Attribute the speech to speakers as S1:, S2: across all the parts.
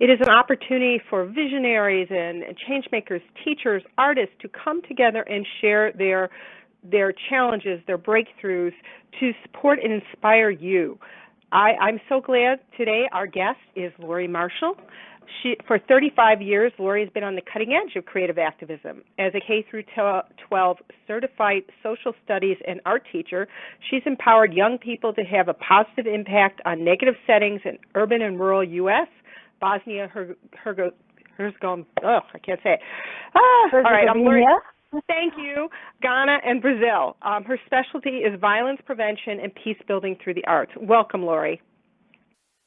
S1: It is an opportunity for visionaries and change makers, teachers, artists to come together and share their challenges, their breakthroughs, to support and inspire you. I'm so glad today our guest is Laurie Marshall. For 35 years, Laurie has been on the cutting edge of creative activism. As a K through 12 certified social studies and art teacher, she's empowered young people to have a positive impact on negative settings in urban and rural U.S., Bosnia Herzegovina. I can't say it. All right, I'm Laurie. Thank you, Ghana and Brazil. Her specialty is violence prevention and peace building through the arts. Welcome, Laurie.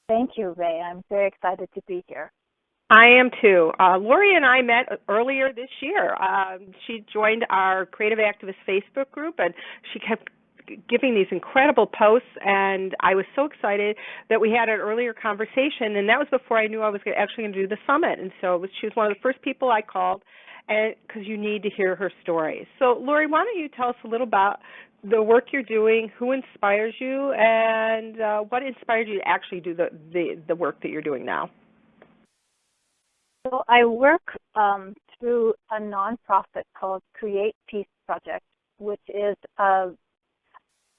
S2: Thank you, Ray. I'm very excited to be here.
S1: I am too. Laurie and I met earlier this year. She joined our Creative Activist Facebook group, and she kept giving these incredible posts, and I was so excited that we had an earlier conversation, and that was before I knew I was actually going to do the summit. And so she was one of the first people I called, and because you need to hear her story. So, Laurie, why don't you tell us a little about the work you're doing, who inspires you, and what inspired you to actually do the work that you're doing now?
S2: So I work through a nonprofit called Create Peace Project, which is a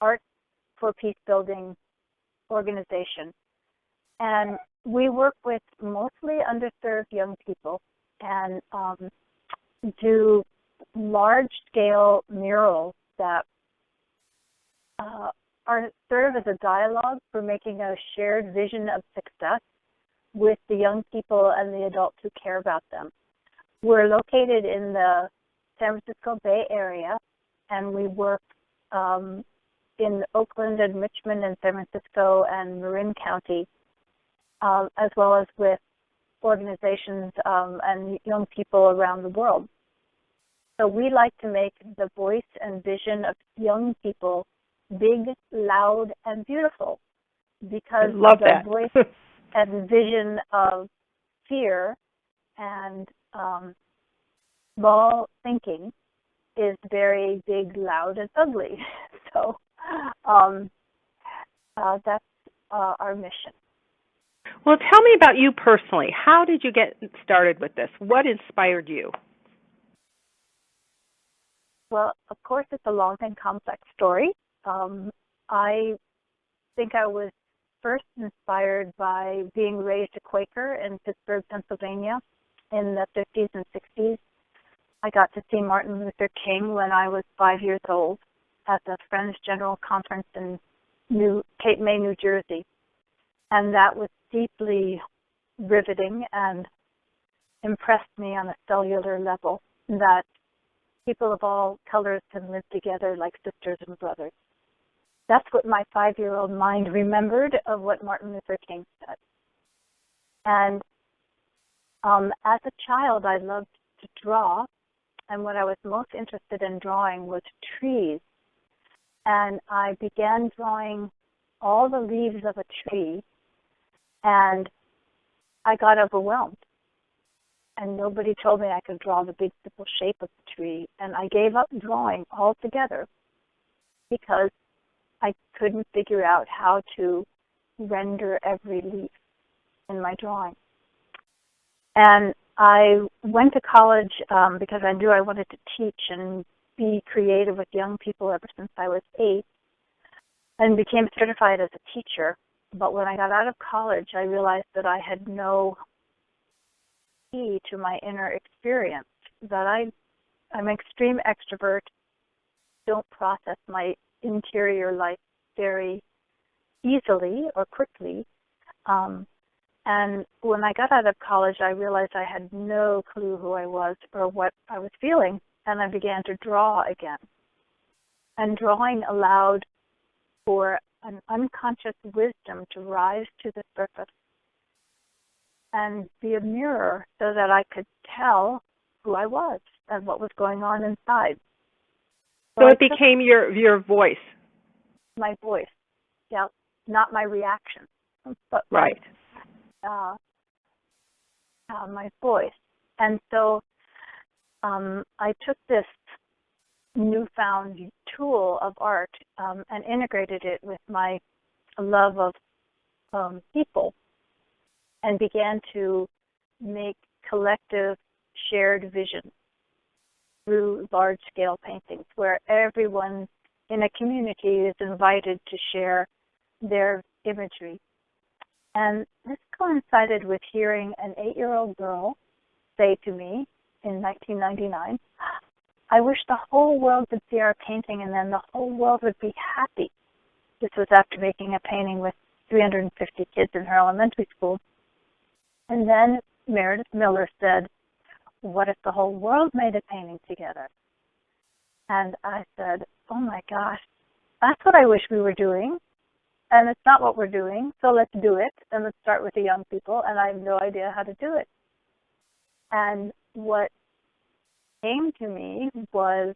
S2: art for peace building organization. And we work with mostly underserved young people and do large-scale murals that serve as a dialogue for making a shared vision of success with the young people and the adults who care about them. We're located in the San Francisco Bay Area, and we work in Oakland and Richmond and San Francisco and Marin County, as well as with organizations and young people around the world. So we like to make the voice and vision of young people big, loud, and beautiful, because the voice and vision of fear and small thinking is very big, loud, and ugly. So that's our mission.
S1: Well, tell me about you personally. How did you get started with this? What inspired you?
S2: Well, of course, it's a long and complex story. I think I was first inspired by being raised a Quaker in Pittsburgh, Pennsylvania in the 50s and 60s. I got to see Martin Luther King when I was 5 years old at the Friends General Conference in Cape May, New Jersey. And that was deeply riveting and impressed me on a cellular level that people of all colors can live together like sisters and brothers. That's what my 5-year-old mind remembered of what Martin Luther King said. And as a child, I loved to draw, and what I was most interested in drawing was trees. And I began drawing all the leaves of a tree, and I got overwhelmed. And nobody told me I could draw the big, simple shape of the tree, and I gave up drawing altogether because I couldn't figure out how to render every leaf in my drawing. And I went to college because I knew I wanted to teach and be creative with young people ever since I was 8, and became certified as a teacher. But when I got out of college, I realized that I had no key to my inner experience, that I'm an extreme extrovert, don't process my interior life very easily or quickly. And when I got out of college, I realized I had no clue who I was or what I was feeling, and I began to draw again. And drawing allowed for an unconscious wisdom to rise to the surface and be a mirror so that I could tell who I was and what was going on inside.
S1: So it became your voice.
S2: My voice, yeah, not my reaction, but
S1: right.
S2: My voice. And so I took this newfound tool of art and integrated it with my love of people, and began to make collective shared vision through large-scale paintings where everyone in a community is invited to share their imagery. And this coincided with hearing an 8-year-old girl say to me in 1999, "I wish the whole world could see our painting and then the whole world would be happy." This was after making a painting with 350 kids in her elementary school. And then Meredith Miller said, "What if the whole world made a painting together?" And I said, "Oh my gosh, that's what I wish we were doing. And it's not what we're doing, so let's do it. And let's start with the young people." And I have no idea how to do it. And what came to me was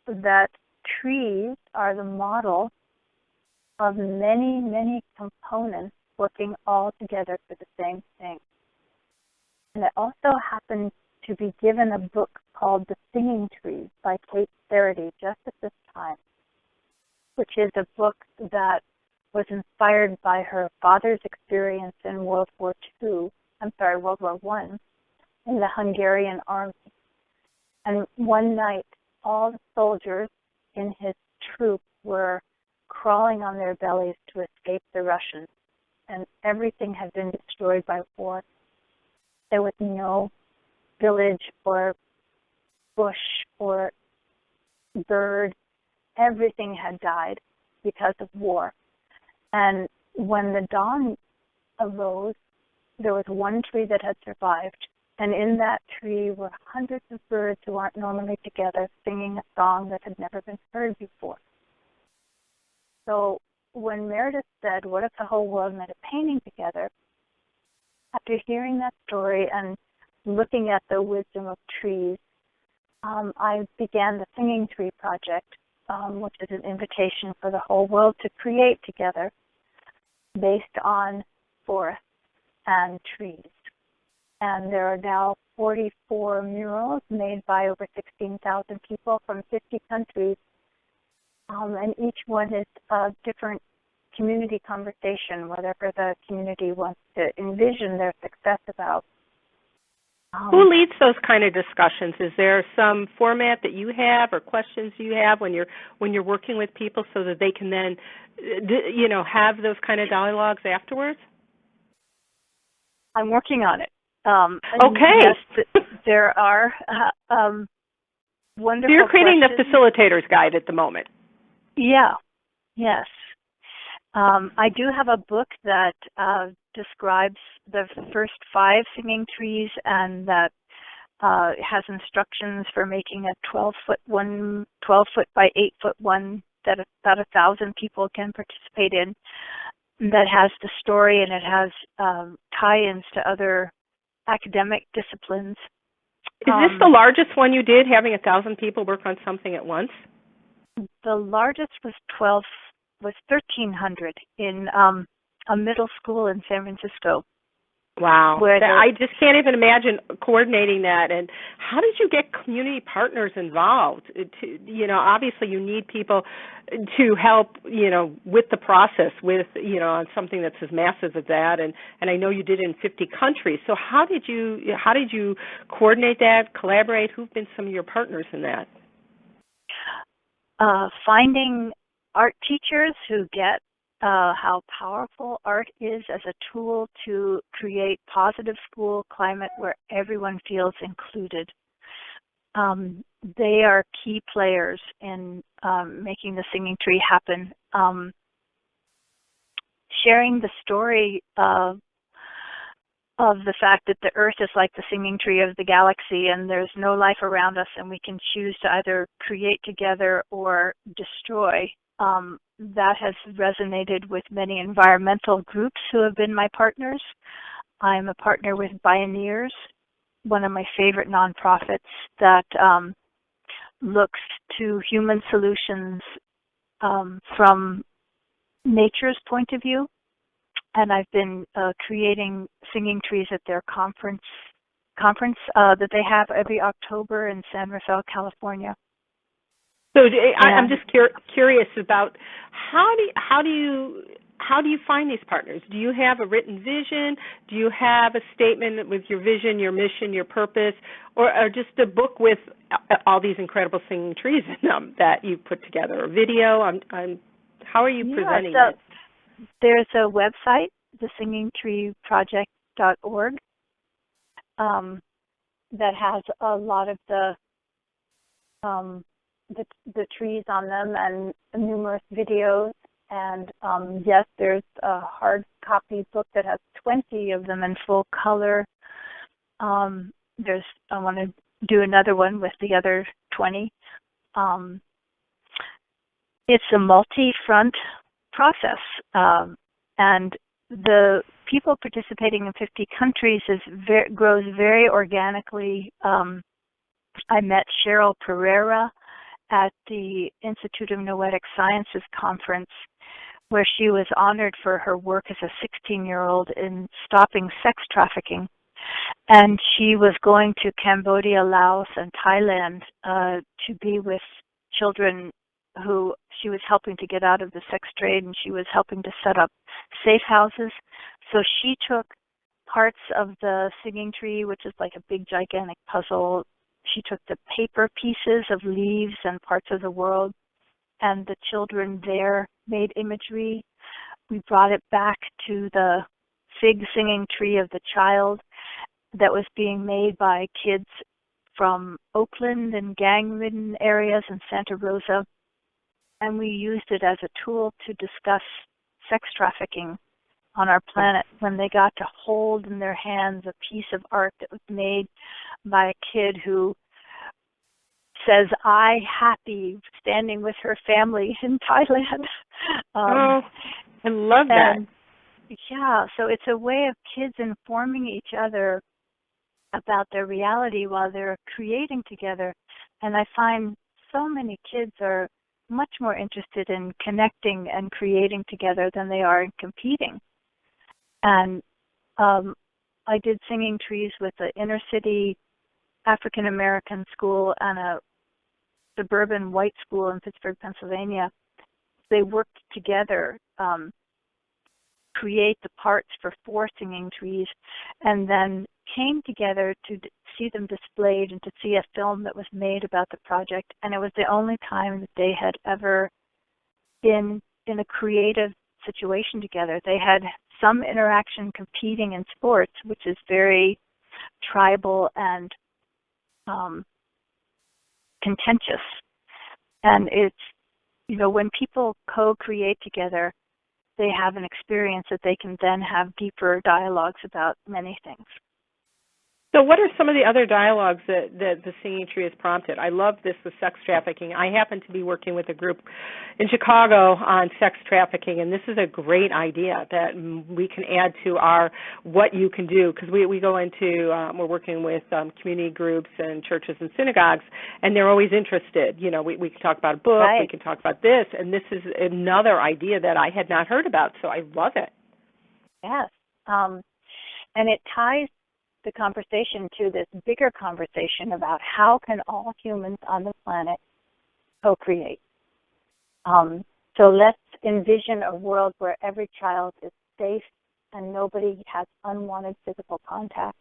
S2: that trees are the model of many, many components working all together for the same thing. And I also happened to be given a book called The Singing Tree by Kate Faraday just at this time, which is a book that was inspired by her father's experience in World War I, in the Hungarian army. And one night, all the soldiers in his troop were crawling on their bellies to escape the Russians, and everything had been destroyed by war. There was no village or bush or bird. Everything had died because of war. And when the dawn arose, there was one tree that had survived, and in that tree were hundreds of birds who aren't normally together singing a song that had never been heard before. So when Meredith said, "What if the whole world made a painting together?" after hearing that story and looking at the wisdom of trees, I began the Singing Tree Project, which is an invitation for the whole world to create together based on forests and trees. And there are now 44 murals made by over 16,000 people from 50 countries, and each one is a different community conversation, whatever the community wants to envision their success about.
S1: Who leads those kind of discussions? Is there some format that you have or questions you have when you're working with people so that they can then, have those kind of dialogues afterwards?
S2: I'm working on it.
S1: Okay.
S2: Yes, there are wonderful.
S1: So you're creating
S2: questions.
S1: The facilitator's guide at the moment.
S2: Yeah. Yes. I do have a book that describes the first 5 singing trees, and that has instructions for making a 12-foot by 8-foot one that about 1,000 people can participate in. That has the story, and it has tie-ins to other academic disciplines.
S1: Is this the largest one you did, having 1,000 people work on something at once?
S2: The largest was 1,300 in a middle school in San Francisco.
S1: Wow. I just can't even imagine coordinating that. And how did you get community partners involved? Obviously you need people to help, with the process, on something that's as massive as that. And I know you did it in 50 countries. So how did you coordinate that, collaborate? Who've been some of your partners in that?
S2: Finding art teachers who get how powerful art is as a tool to create positive school climate where everyone feels included. They are key players in making the Singing Tree happen. Sharing the story of the fact that the Earth is like the singing tree of the galaxy and there's no life around us and we can choose to either create together or destroy. That has resonated with many environmental groups who have been my partners. I'm a partner with Bioneers, one of my favorite nonprofits that looks to human solutions from nature's point of view. And I've been creating singing trees at their conference that they have every October in San Rafael, California.
S1: So I'm just curious about how do you how do you find these partners? Do you have a written vision? Do you have a statement with your vision, your mission, your purpose, or just a book with all these incredible singing trees in them that you put together, or video? How are you presenting
S2: so
S1: this?
S2: there's a website, thesingingtreeproject.org, that has a lot of the trees on them and numerous videos. And yes, there's a hard copy book that has 20 of them in full color. I want to do another one with the other 20. It's a multi-front process, and the people participating in 50 countries grows very organically. I met Cheryl Pereira at the Institute of Noetic Sciences conference, where she was honored for her work as a 16-year-old in stopping sex trafficking. And she was going to Cambodia, Laos, and Thailand to be with children who she was helping to get out of the sex trade, and she was helping to set up safe houses. So she took parts of the singing tree, which is like a big, gigantic puzzle. She took the paper pieces of leaves and parts of the world, and the children there made imagery. We brought it back to the fig singing tree of the child that was being made by kids from Oakland and gang-ridden areas and Santa Rosa, and we used it as a tool to discuss sex trafficking on our planet when they got to hold in their hands a piece of art that was made by a kid who says, "I happy," standing with her family in Thailand.
S1: I love that.
S2: Yeah, so it's a way of kids informing each other about their reality while they're creating together. And I find so many kids are much more interested in connecting and creating together than they are in competing. And I did singing trees with an inner city African American school and a suburban white school in Pittsburgh, Pennsylvania. They worked together, create the parts for 4 singing trees, and then came together to see them displayed and to see a film that was made about the project. And it was the only time that they had ever been in a creative situation together. They had some interaction competing in sports, which is very tribal and contentious. And it's, when people co-create together, they have an experience that they can then have deeper dialogues about many things.
S1: So what are some of the other dialogues that the singing tree has prompted? I love this with sex trafficking. I happen to be working with a group in Chicago on sex trafficking, and this is a great idea that we can add to our what you can do, because we go into, we're working with community groups and churches and synagogues, and they're always interested. We can talk about a book,
S2: right.
S1: We can talk about this, and this is another idea that I had not heard about, so I love it.
S2: Yes, and it ties the conversation to this bigger conversation about how can all humans on the planet co-create. So let's envision a world where every child is safe and nobody has unwanted physical contact.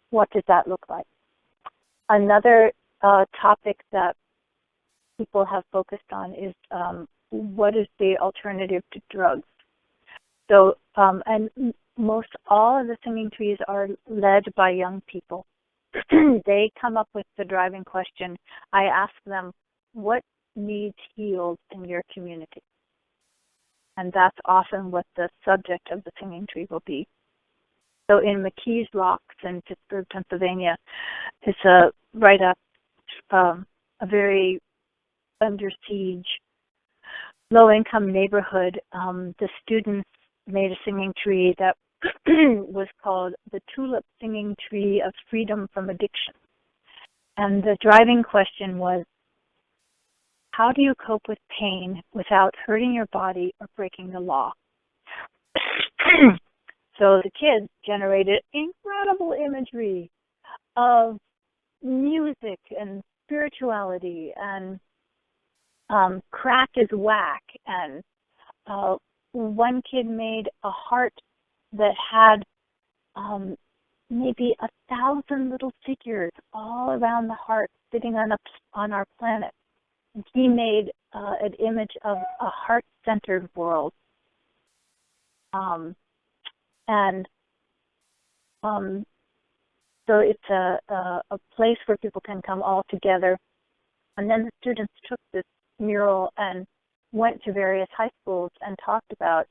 S2: What does that look like? Another topic that people have focused on is what is the alternative to drugs? So, and most all of the singing trees are led by young people. They come up with the driving question. I ask them, what needs healed in your community? And that's often what the subject of the singing tree will be. So in McKees Rocks in Pittsburgh, Pennsylvania, it's right up a very under siege, low-income neighborhood. The students made a singing tree that was called the Tulip Singing Tree of Freedom from Addiction. And the driving question was, how do you cope with pain without hurting your body or breaking the law? So the kids generated incredible imagery of music and spirituality and crack is whack and one kid made a heart that had maybe 1,000 little figures all around the heart sitting on our planet. And he made an image of a heart-centered world. So it's a place where people can come all together. And then the students took this mural and went to various high schools and talked about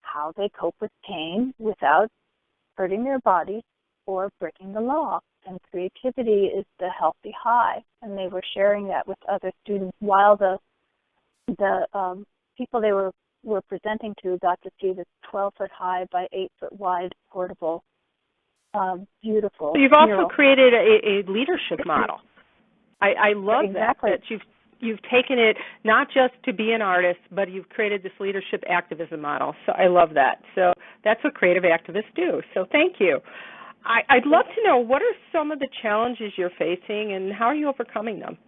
S2: how they cope with pain without hurting their bodies or breaking the law. And creativity is the healthy high. And they were sharing that with other students while the people they were presenting to got to see this 12-foot high by 8-foot wide portable, beautiful
S1: So you've also
S2: mural.
S1: created a leadership model. I love
S2: exactly.
S1: that you've taken it not just to be an artist, but you've created this leadership activism model. So I love that. So that's what creative activists do. So thank you. I'd love to know, what are some of the challenges you're facing and how are you overcoming them?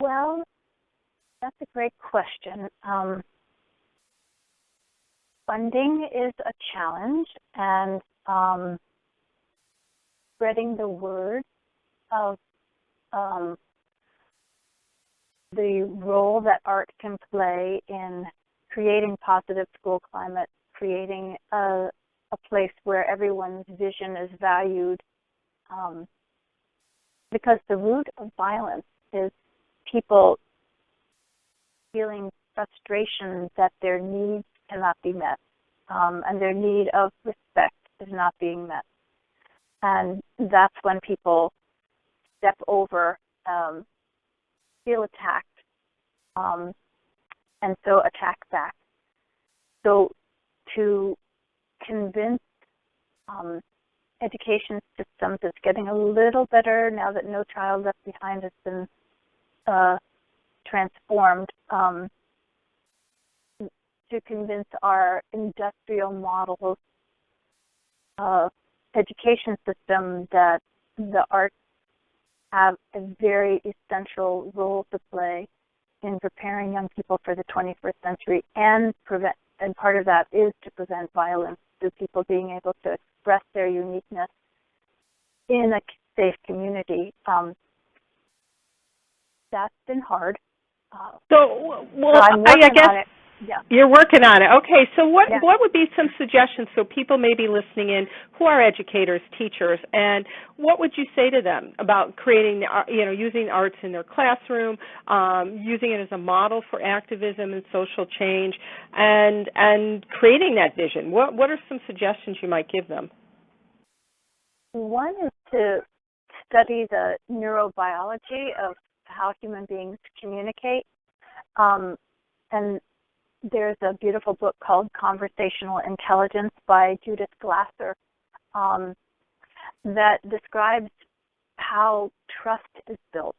S2: Well, that's a great question. Funding is a challenge, and spreading the word of the role that art can play in creating positive school climate, creating a place where everyone's vision is valued, because the root of violence is people feeling frustration that their needs cannot be met, and their need of respect is not being met. And that's when people step over, feel attacked, and so attack back. So to convince education systems, it's getting a little better now that No Child Left Behind has been transformed, to convince our industrial model education system that the arts have a very essential role to play in preparing young people for the 21st century, and part of that is to prevent violence through people being able to express their uniqueness in a safe community. That's been hard.
S1: So
S2: I'm working
S1: I guess
S2: on it. Yeah.
S1: You're working on it. Okay, so what would be some suggestions so people may be listening in who are educators, teachers, and what would you say to them about creating, using arts in their classroom, using it as a model for activism and social change, and creating that vision? What are some suggestions you might give them?
S2: One is to study the neurobiology of how human beings communicate, and there's a beautiful book called Conversational Intelligence by Judith Glasser that describes how trust is built.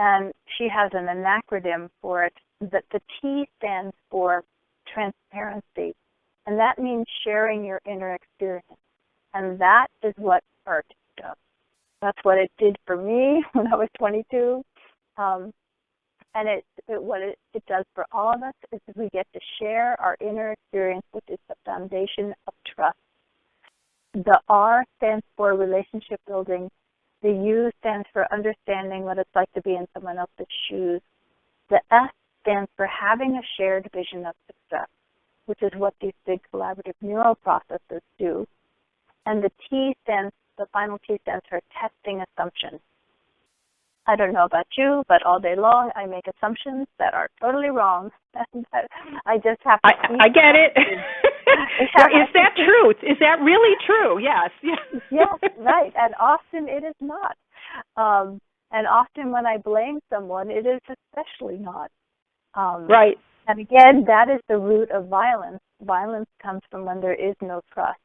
S2: And she has an acronym for it, that the T stands for transparency. And that means sharing your inner experience. And that is what art does. That's what it did for me when I was 22. And what it does for all of us is we get to share our inner experience, which is the foundation of trust. The R stands for relationship building. The U stands for understanding what it's like to be in someone else's shoes. The S stands for having a shared vision of success, which is what these big collaborative neural processes do. And the final T stands for testing assumptions. I don't know about you, but all day long I make assumptions that are totally wrong. I just have to.
S1: I get it. Is that true? Is that really true? Yes.
S2: Yes, right. And often it is not. And often when I blame someone, it is especially not.
S1: Right.
S2: And again, that is the root of violence. Violence comes from when there is no trust.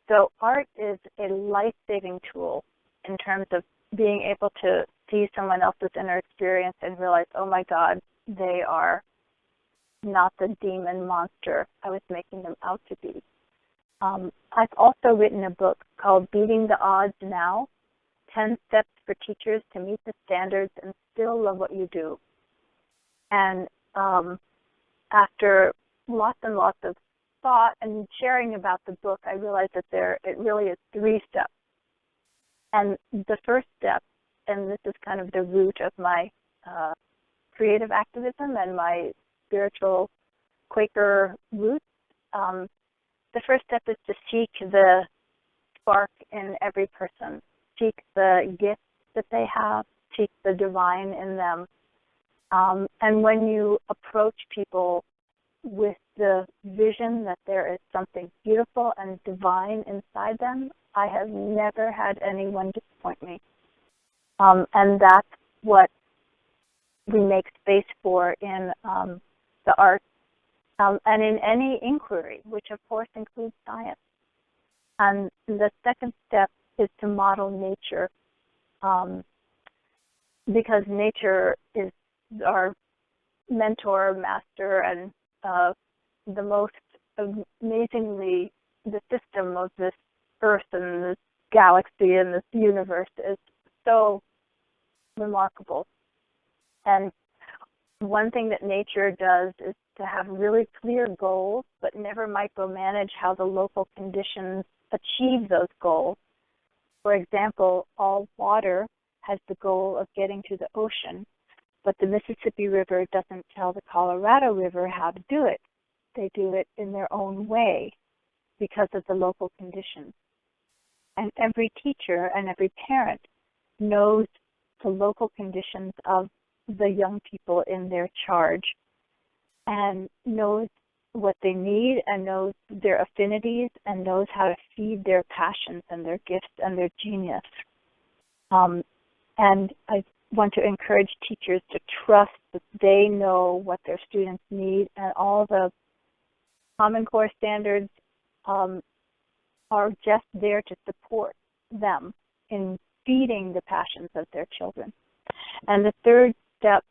S2: So art is a life-saving tool in terms of being able to see someone else's inner experience and realize, oh my God, they are not the demon monster I was making them out to be. I've also written a book called Beating the Odds Now, 10 Steps for teachers to meet the standards and still love what you do. And after lots and lots of thought and sharing about the book, I realized that it really is 3 steps. And the first step, and this is kind of the root of my creative activism and my spiritual Quaker roots, the first step is to seek the spark in every person, seek the gifts that they have, seek the divine in them. And when you approach people with the vision that there is something beautiful and divine inside them, I have never had anyone disappoint me. And that's what we make space for in the arts and in any inquiry, which of course includes science. And the second step is to model nature, because nature is our mentor, master, and the most amazingly, the system of this Earth and this galaxy and this universe is so remarkable. And one thing that nature does is to have really clear goals, but never micromanage how the local conditions achieve those goals. For example, all water has the goal of getting to the ocean, but the Mississippi River doesn't tell the Colorado River how to do it. They do it in their own way because of the local conditions. And every teacher and every parent knows the local conditions of the young people in their charge and knows what they need and knows their affinities and knows how to feed their passions and their gifts and their genius. And I want to encourage teachers to trust that they know what their students need, and all the Common Core standards are just there to support them in feeding the passions of their children. And the third step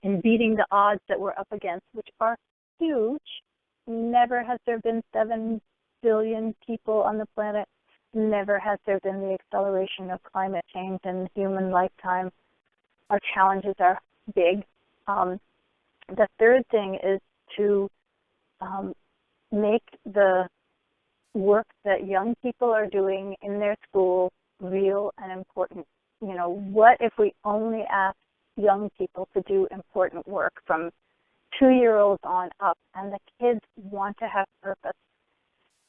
S2: in beating the odds that we're up against, which are huge. Never has there been 7 billion people on the planet. Never has there been the acceleration of climate change in human lifetime. Our challenges are big. The third thing is to make the work that young people are doing in their school real and important. You know, what if we only ask young people to do important work from 2-year-olds on up, and the kids want to have purpose?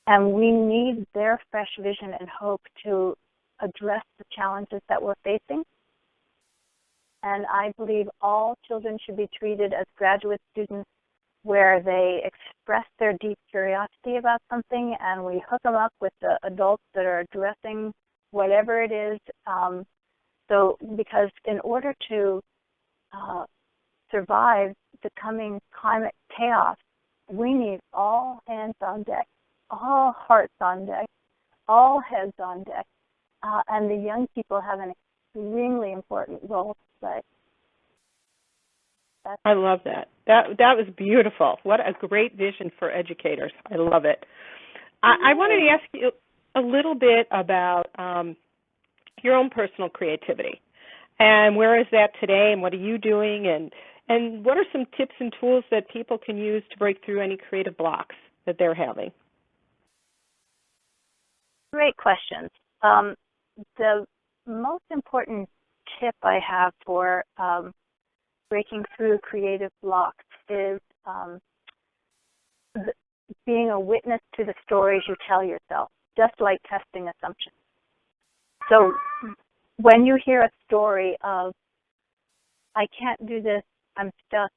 S2: And we need their fresh vision and hope to address the challenges that we're facing. And I believe all children should be treated as graduate students, where they express their deep curiosity about something, and we hook them up with the adults that are addressing whatever it is. Because in order to survive the coming climate chaos, we need all hands on deck, all hearts on deck, all heads on deck, and the young people have an extremely important role to play.
S1: I love that. That was beautiful. What a great vision for educators. I love it. I wanted to ask you a little bit about your own personal creativity. And where is that today, and what are you doing, and what are some tips and tools that people can use to break through any creative blocks that they're having?
S2: Great questions. The most important tip I have for breaking through creative blocks is being a witness to the stories you tell yourself, just like testing assumptions. So when you hear a story of, I can't do this, I'm stuck,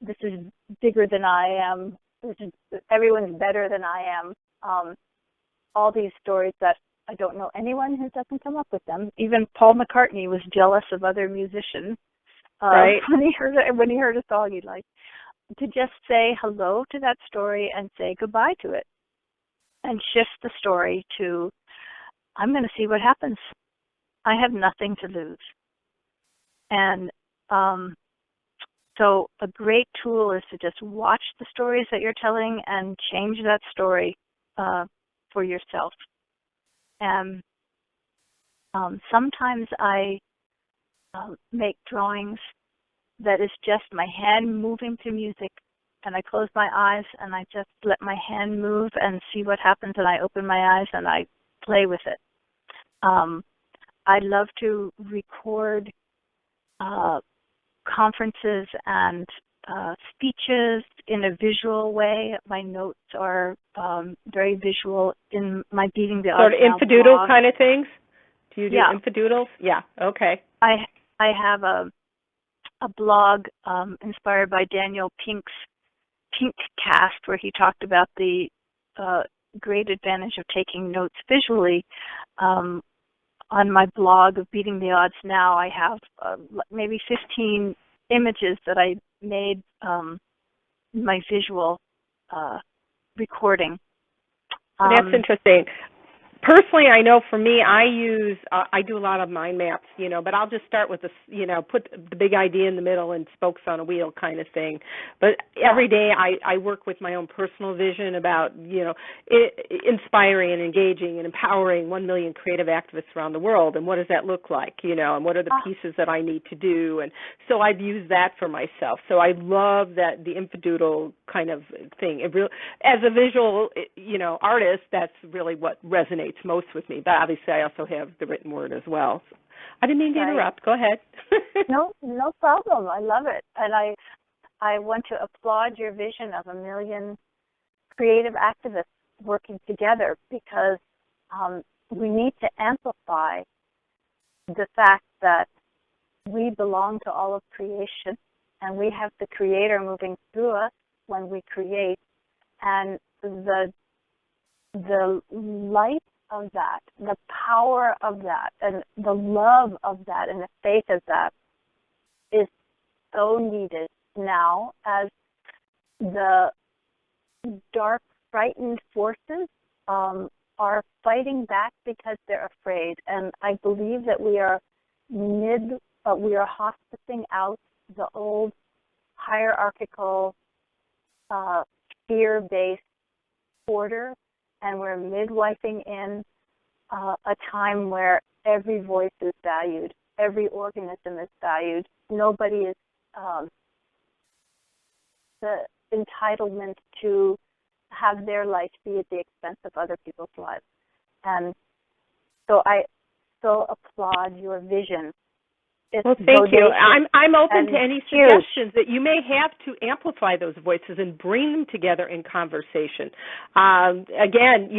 S2: this is bigger than I am, everyone's better than I am, all these stories that I don't know anyone who doesn't come up with them. Even Paul McCartney was jealous of other musicians.
S1: Right.
S2: When he heard a song he liked, to just say hello to that story and say goodbye to it, and shift the story to, I'm going to see what happens. I have nothing to lose. And so a great tool is to just watch the stories that you're telling and change that story for yourself. And Sometimes I make drawings that is just my hand moving to music, and I close my eyes and I just let my hand move and see what happens, and I open my eyes and I play with it. I love to record conferences and speeches in a visual way. My notes are very visual in my Beating the Odds
S1: Sort of
S2: Now
S1: infodoodle
S2: blog.
S1: kind of things? Do you do
S2: Yeah.
S1: infodoodles? Yeah, okay.
S2: I have a blog inspired by Daniel Pink's Pinkcast, where he talked about the great advantage of taking notes visually. On my blog of Beating the Odds Now, I have maybe 15 images that I made my visual recording.
S1: That's interesting. Personally, I know for me, I do a lot of mind maps, but I'll just start with put the big idea in the middle and spokes on a wheel kind of thing. But every day I work with my own personal vision about, inspiring and engaging and empowering 1 million creative activists around the world. And what does that look like, and what are the pieces that I need to do? And so I've used that for myself. So I love that the infodoodle kind of thing. As a visual, artist, that's really what resonates most with me, but obviously I also have the written word as well. So I didn't mean to interrupt. Go ahead.
S2: No problem. I love it, and I want to applaud your vision of 1 million creative activists working together, because we need to amplify the fact that we belong to all of creation, and we have the Creator moving through us when we create, and the light of that, the power of that, and the love of that, and the faith of that is so needed now, as the dark, frightened forces are fighting back because they're afraid. And I believe that we are hospicing out the old hierarchical, fear-based order, and we're midwifing in a time where every voice is valued, every organism is valued. Nobody is the entitlement to have their life be at the expense of other people's lives. And so I so applaud your vision.
S1: Well, thank you. I'm open to any suggestions that you may have to amplify those voices and bring them together in conversation. Again,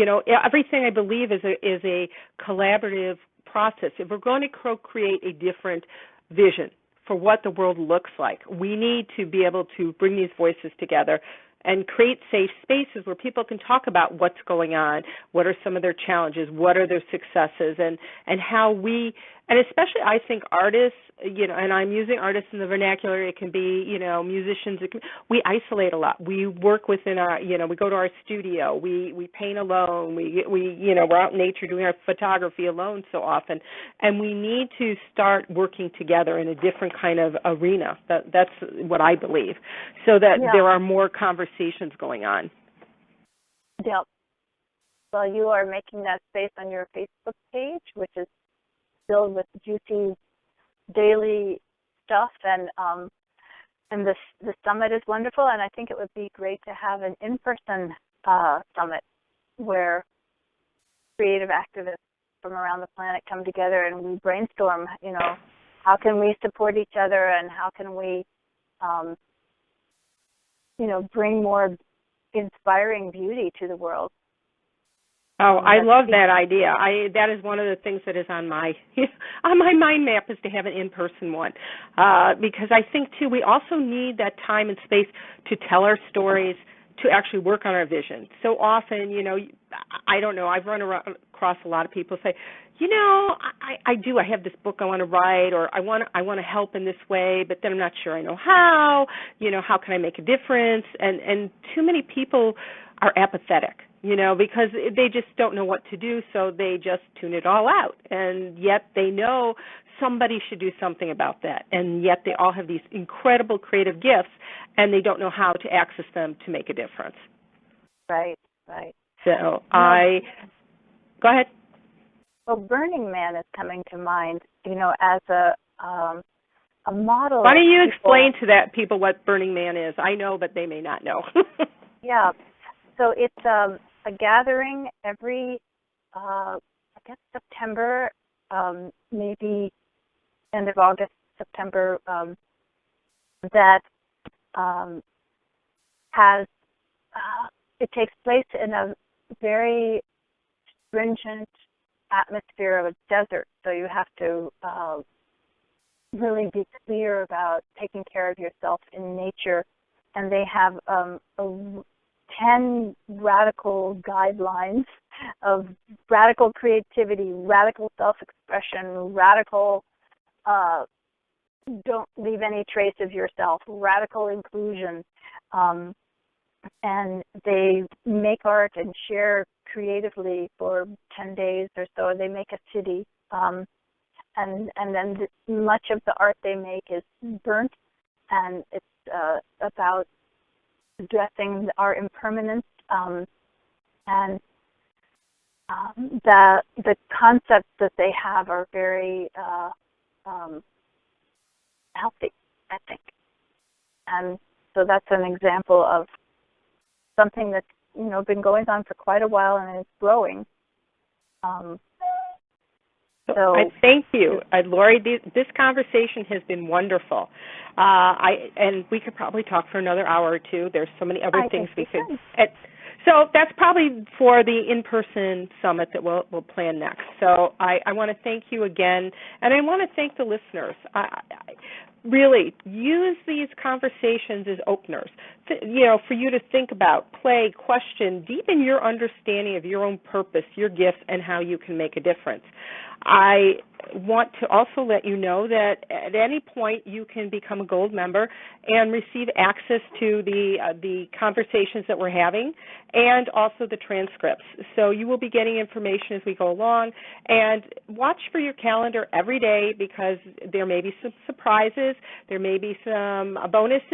S1: everything I believe is a collaborative process. If we're going to create a different vision for what the world looks like, we need to be able to bring these voices together and create safe spaces where people can talk about what's going on, what are some of their challenges, what are their successes, and how we, and especially I think artists, and I'm using artists in the vernacular, it can be, musicians, we isolate a lot. We work within our, we go to our studio, we paint alone, we're out in nature doing our photography alone so often, and we need to start working together in a different kind of arena. That's what I believe, so that there are more conversations going on.
S2: Yep. Well, you are making that space on your Facebook page, which is filled with juicy daily stuff, and the summit is wonderful, and I think it would be great to have an in-person summit where creative activists from around the planet come together and we brainstorm, how can we support each other, and how can we bring more inspiring beauty to the world.
S1: Oh, I love that idea. That is one of the things that is on my mind map, is to have an in-person one, because I think too we also need that time and space to tell our stories, to actually work on our vision. So often, I don't know, I've run across a lot of people say, I have this book I want to write, or I want to help in this way, but then I'm not sure I know how. How can I make a difference? And too many people are apathetic, because they just don't know what to do, so they just tune it all out. And yet they know somebody should do something about that. And yet they all have these incredible creative gifts, and they don't know how to access them to make a difference.
S2: Right.
S1: So go ahead.
S2: Well, Burning Man is coming to mind, as a model
S1: Why don't
S2: of
S1: you
S2: people.
S1: explain to that people what Burning Man is? I know, but they may not know.
S2: Yeah. So it's a gathering every, I guess, September, maybe end of August, September, that has, it takes place in a very stringent atmosphere of a desert. So you have to really be clear about taking care of yourself in nature. And they have 10 radical guidelines of radical creativity, radical self-expression, radical don't leave any trace of yourself, radical inclusion. And they make art and share creatively for 10 days or so. They make a city. And then much of the art they make is burnt, and it's about addressing our impermanence, and the concepts that they have are very healthy, I think. And so that's an example of something that's been going on for quite a while and is growing. So
S1: I thank you, Laurie. This conversation has been wonderful. And we could probably talk for another hour or two. There's so many other things we could. So that's probably for the in-person summit that we'll plan next. So I want to thank you again, and I want to thank the listeners. Really, use these conversations as openers, for you to think about, play, question, deepen your understanding of your own purpose, your gifts, and how you can make a difference. I want to also let you know that at any point you can become a gold member and receive access to the conversations that we're having and also the transcripts. So you will be getting information as we go along. And watch for your calendar every day because there may be some surprises, there may be some bonuses.